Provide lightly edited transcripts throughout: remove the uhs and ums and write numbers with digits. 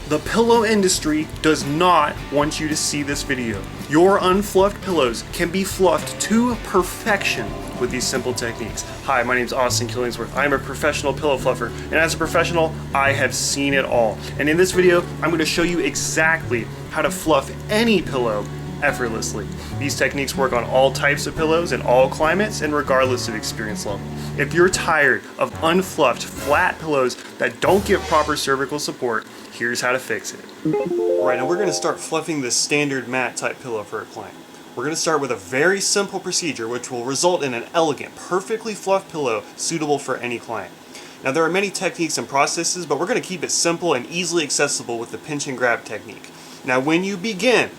The pillow industry does not want you to see this video. Your unfluffed pillows can be fluffed to perfection with these simple techniques. Hi, my name is Austin Killingsworth. I'm a professional pillow fluffer, and as a professional, I have seen it all. And in this video, I'm going to show you exactly how to fluff any pillow effortlessly. These techniques work on all types of pillows in all climates and regardless of experience level. If you're tired of unfluffed, flat pillows that don't give proper cervical support, here's how to fix it. Alright, now we're going to start fluffing this standard mat type pillow for a client. We're going to start with a very simple procedure which will result in an elegant, perfectly fluffed pillow suitable for any client. Now there are many techniques and processes, but we're going to keep it simple and easily accessible with the pinch and grab technique. Now when you begin,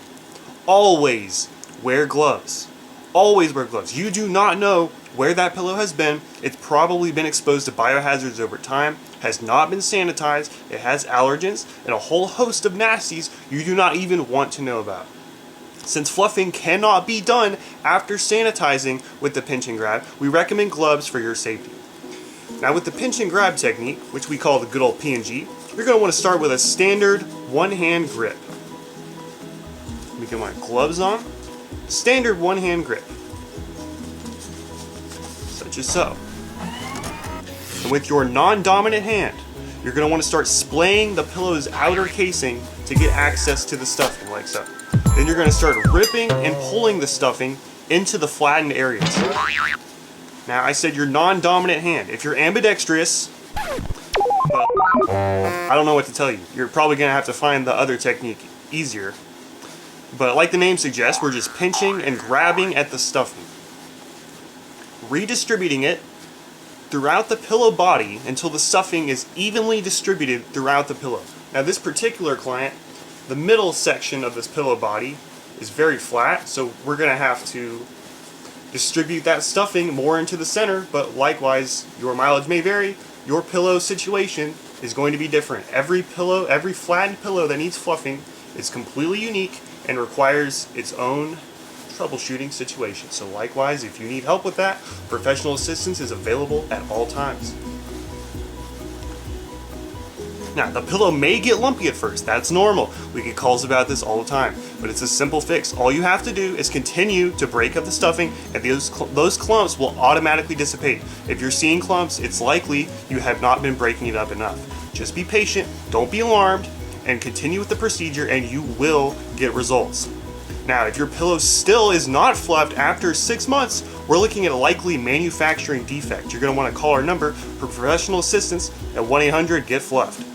always wear gloves. Always wear gloves. You do not know where that pillow has been. It's probably been exposed to biohazards over time, has not been sanitized, it has allergens, and a whole host of nasties you do not even want to know about. Since fluffing cannot be done after sanitizing with the pinch and grab, we recommend gloves for your safety. Now with the pinch and grab technique, which we call the good old P&G, you're going to want to start with a standard one-hand grip. Let me get my gloves on. Standard one-hand grip. Such as so. And with your non-dominant hand, you're going to want to start splaying the pillow's outer casing to get access to the stuffing, like so. Then you're going to start ripping and pulling the stuffing into the flattened areas. Now, I said your non-dominant hand. If you're ambidextrous, well, I don't know what to tell you. You're probably going to have to find the other technique easier. But like the name suggests, we're just pinching and grabbing at the stuffing, redistributing it throughout the pillow body until the stuffing is evenly distributed throughout the pillow. Now this particular client, the middle section of this pillow body is very flat, so we're going to have to distribute that stuffing more into the center, but likewise, your mileage may vary. Your pillow situation is going to be different. Every pillow, every flattened pillow that needs fluffing is completely unique and requires its own troubleshooting situation. So likewise, if you need help with that, professional assistance is available at all times. Now, the pillow may get lumpy at first. That's normal. We get calls about this all the time, but it's a simple fix. All you have to do is continue to break up the stuffing, and those clumps will automatically dissipate. If you're seeing clumps, it's likely you have not been breaking it up enough. Just be patient, don't be alarmed, and continue with the procedure, and you will get results. Now, if your pillow still is not fluffed after 6 months, we're looking at a likely manufacturing defect. You're going to want to call our number for professional assistance at 1-800-GET-FLUFFED.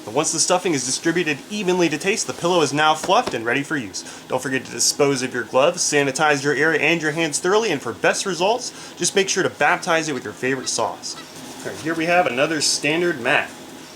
And once the stuffing is distributed evenly to taste, the pillow is now fluffed and ready for use. Don't forget to dispose of your gloves, sanitize your area and your hands thoroughly, and for best results, just make sure to baptize it with your favorite sauce. All right, here we have another standard mat.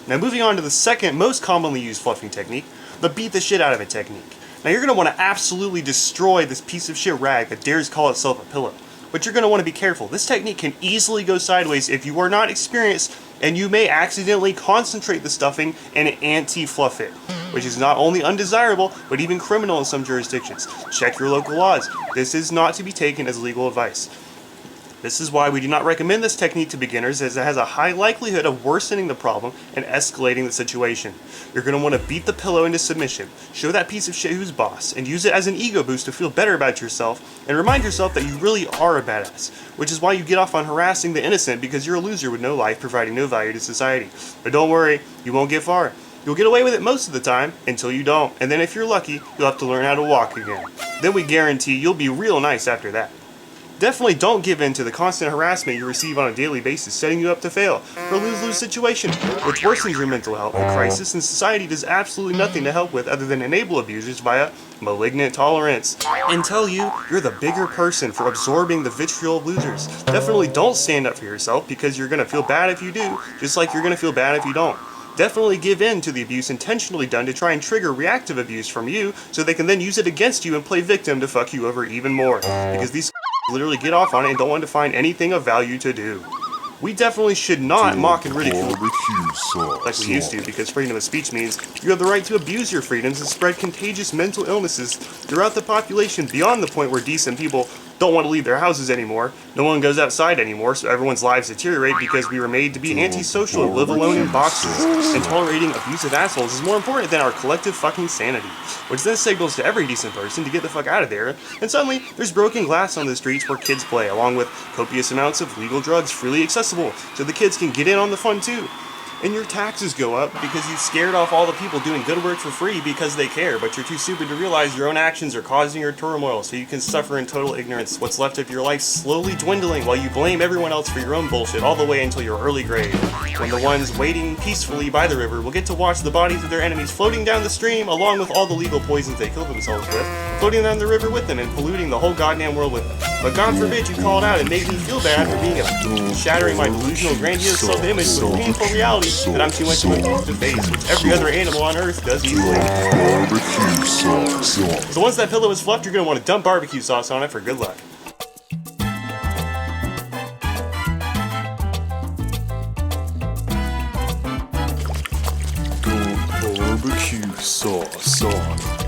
Now moving on to the second most commonly used fluffing technique, the beat the shit out of it technique. Now you're going to want to absolutely destroy this piece of shit rag that dares call itself a pillow. But you're going to want to be careful. This technique can easily go sideways if you are not experienced, and you may accidentally concentrate the stuffing and anti-fluff it, which is not only undesirable, but even criminal in some jurisdictions. Check your local laws. This is not to be taken as legal advice. This is why we do not recommend this technique to beginners, as it has a high likelihood of worsening the problem and escalating the situation. You're going to want to beat the pillow into submission, show that piece of shit who's boss, and use it as an ego boost to feel better about yourself, and remind yourself that you really are a badass, which is why you get off on harassing the innocent, because you're a loser with no life, providing no value to society. But don't worry, you won't get far. You'll get away with it most of the time, until you don't, and then if you're lucky, you'll have to learn how to walk again. Then we guarantee you'll be real nice after that. Definitely don't give in to the constant harassment you receive on a daily basis, setting you up to fail for a lose-lose situation, which worsens your mental health and crisis, and society does absolutely nothing to help with other than enable abusers via malignant tolerance and tell you you're the bigger person for absorbing the vitriol of losers. Definitely don't stand up for yourself, because you're going to feel bad if you do, just like you're going to feel bad if you don't. Definitely give in to the abuse intentionally done to try and trigger reactive abuse from you, so they can then use it against you and play victim to fuck you over even more, because these literally get off on it and don't want to find anything of value to do. We definitely should not mock and ridicule like we used to, because freedom of speech means you have the right to abuse your freedoms and spread contagious mental illnesses throughout the population beyond the point where decent people don't want to leave their houses anymore. No one goes outside anymore, so everyone's lives deteriorate because we were made to be antisocial and live alone in boxes. And tolerating abusive assholes is more important than our collective fucking sanity. Which then signals to every decent person to get the fuck out of there. And suddenly, there's broken glass on the streets where kids play, along with copious amounts of legal drugs freely accessible, so the kids can get in on the fun too. And your taxes go up because you scared off all the people doing good work for free because they care, but you're too stupid to realize your own actions are causing your turmoil, so you can suffer in total ignorance. What's left of your life slowly dwindling while you blame everyone else for your own bullshit all the way until your early grave, when the ones waiting peacefully by the river will get to watch the bodies of their enemies floating down the stream along with all the legal poisons they killed themselves with, floating down the river with them and polluting the whole goddamn world with them. But God forbid you call it out and make me feel bad for being shattering my delusional grandiose self-image with a painful reality that I'm too much of a beast to face, which every other animal on Earth does easily. Barbecue sauce. So once that pillow is fluffed, you're going to want to dump barbecue sauce on it for good luck. Dump barbecue sauce on.